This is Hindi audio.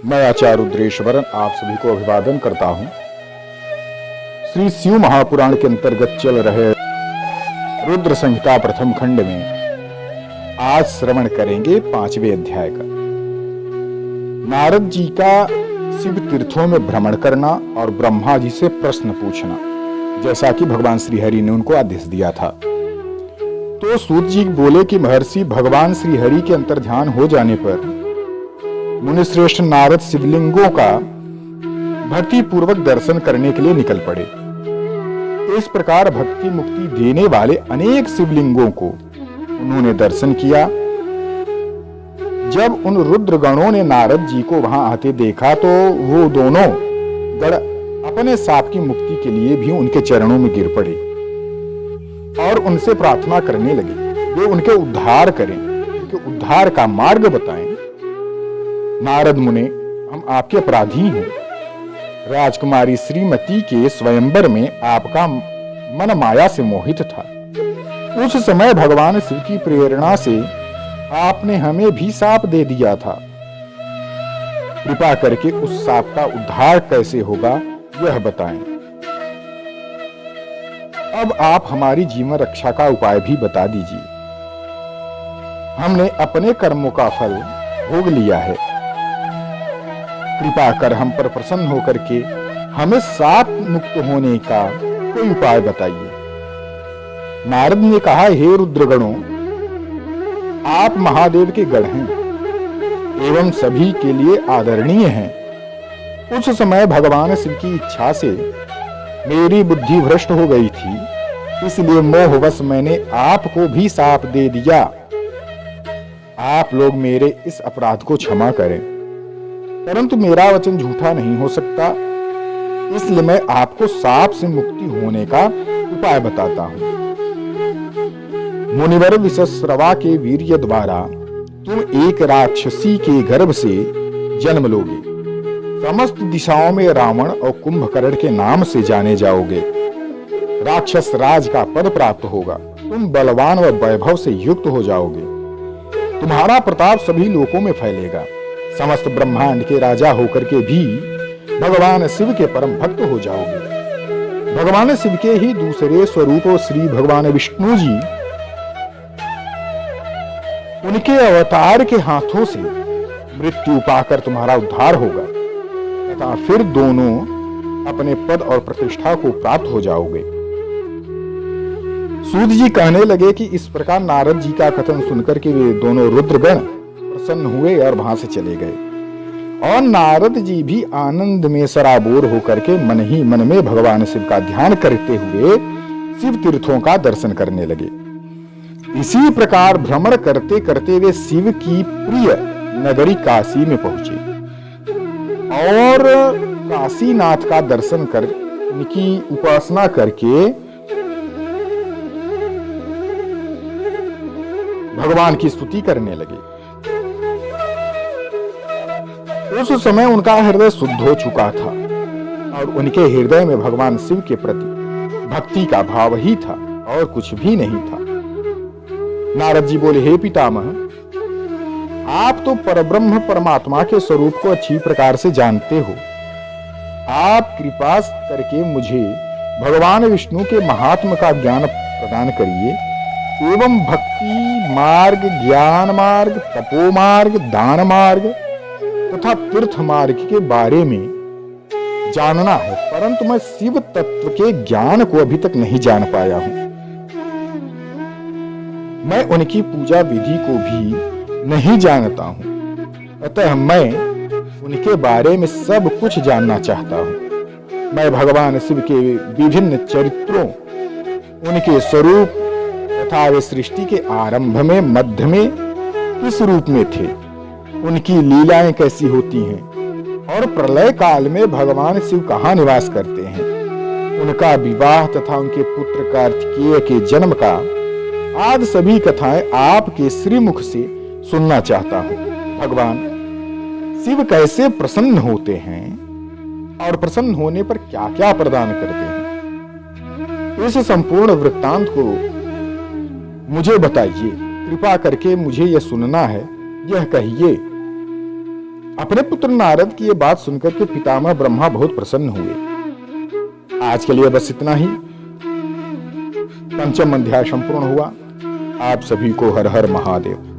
मैं आचार्य रुद्रेश्वरन आप सभी को अभिवादन करता हूं। श्री शिव महापुराण के अंतर्गत चल रहे रुद्र संहिता प्रथम खंड में आज श्रवण करेंगे 5वें अध्याय का। नारद जी का शिव तीर्थों में भ्रमण करना और ब्रह्मा जी से प्रश्न पूछना, जैसा कि भगवान श्री हरि ने उनको आदेश दिया था। तो सूत जी बोले कि महर्षि, भगवान श्री हरि के अंतर्ध्यान हो जाने पर मुनिश्रेष्ठ नारद शिवलिंगों का भक्ति पूर्वक दर्शन करने के लिए निकल पड़े। इस प्रकार भक्ति मुक्ति देने वाले अनेक शिवलिंगों को उन्होंने दर्शन किया। जब उन रुद्रगणों ने नारद जी को वहां आते देखा तो वो दोनों गण अपने साप की मुक्ति के लिए भी उनके चरणों में गिर पड़े और उनसे प्रार्थना करने लगे, वे उनके उद्धार करें, उनके उद्धार का मार्ग बताएं। नारद मुने, हम आपके अपराधी हैं। राजकुमारी श्रीमती के स्वयंवर में आपका मन माया से मोहित था। उस समय भगवान शिव की प्रेरणा से आपने हमें भी साप दे दिया था। कृपा करके उस साप का उद्धार कैसे होगा यह बताएं। अब आप हमारी जीवन रक्षा का उपाय भी बता दीजिए। हमने अपने कर्मों का फल भोग लिया है। कृपा कर हम पर प्रसन्न होकर के हमें साप मुक्त होने का कोई उपाय बताइए। नारद ने कहा, हे रुद्रगणों, आप महादेव के गण हैं एवं सभी के लिए आदरणीय हैं। उस समय भगवान शिव की इच्छा से मेरी बुद्धि भ्रष्ट हो गई थी, इसलिए मोहवश मैंने आपको भी साप दे दिया। आप लोग मेरे इस अपराध को क्षमा करें, परंतु मेरा वचन झूठा नहीं हो सकता, इसलिए मैं आपको साप से मुक्ति होने का उपाय बताता हूं। मुनिवर विश्रवा के वीर्य द्वारा तुम एक राक्षसी के गर्भ से जन्म लोगे। समस्त दिशाओं में रावण और कुंभकर्ण के नाम से जाने जाओगे। राक्षस राज का पद प्राप्त होगा। तुम बलवान व वैभव से युक्त हो जाओगे। तुम्हारा प्रताप सभी लोकों में फैलेगा। समस्त ब्रह्मांड के राजा होकर के भी भगवान शिव के परम भक्त हो जाओगे। भगवान शिव के ही दूसरे स्वरूप श्री भगवान विष्णु जी, उनके अवतार के हाथों से मृत्यु पाकर तुम्हारा उद्धार होगा तथा फिर दोनों अपने पद और प्रतिष्ठा को प्राप्त हो जाओगे। सूत जी कहने लगे कि इस प्रकार नारद जी का कथन सुनकर के वे दोनों रुद्रगण प्रसन्न हुए और वहां से चले गए। और नारद जी भी आनंद में सराबोर होकर के मन ही मन में भगवान शिव का ध्यान करते हुए शिव तीर्थों का दर्शन करने लगे। इसी प्रकार भ्रमण करते करते वे शिव की प्रिय नगरी काशी में पहुंचे और काशीनाथ का दर्शन कर उनकी उपासना करके भगवान की स्तुति करने लगे। उस समय उनका हृदय शुद्ध हो चुका था और उनके हृदय में भगवान शिव के प्रति भक्ति का भाव ही था और कुछ भी नहीं था। नारद जी बोले, हे पितामह, आप तो परब्रह्म परमात्मा के स्वरूप को अच्छी प्रकार से जानते हो। आप कृपा करके मुझे भगवान विष्णु के महात्म का ज्ञान प्रदान करिए एवं भक्ति मार्ग, ज्ञान मार्ग, तपो मार्ग, दान मार्ग तथा तीर्थ मार्ग के बारे में जानना है, परंतु मैं शिव तत्व के ज्ञान को अभी तक नहीं जान पाया हूं। मैं उनकी पूजा विधि को भी नहीं जानता हूं, अतः मैं उनके बारे में सब कुछ जानना चाहता हूं। मैं भगवान शिव के विभिन्न चरित्रों, उनके स्वरूप तथा वे सृष्टि के आरंभ में, मध्य में किस रूप में थे, उनकी लीलाएं कैसी होती हैं और प्रलय काल में भगवान शिव कहाँ निवास करते हैं, उनका विवाह तथा उनके पुत्र कार्तिकेय के जन्म का आदि सभी कथाएं आपके श्रीमुख से सुनना चाहता हूं। भगवान शिव कैसे प्रसन्न होते हैं और प्रसन्न होने पर क्या क्या प्रदान करते हैं, इस संपूर्ण वृत्तांत को मुझे बताइए, कृपा करके मुझे यह सुनना है, यह कहिए। अपने पुत्र नारद की यह बात सुनकर के पितामह ब्रह्मा बहुत प्रसन्न हुए। आज के लिए बस इतना ही। पंचम अध्याय संपूर्ण हुआ। आप सभी को हर हर महादेव।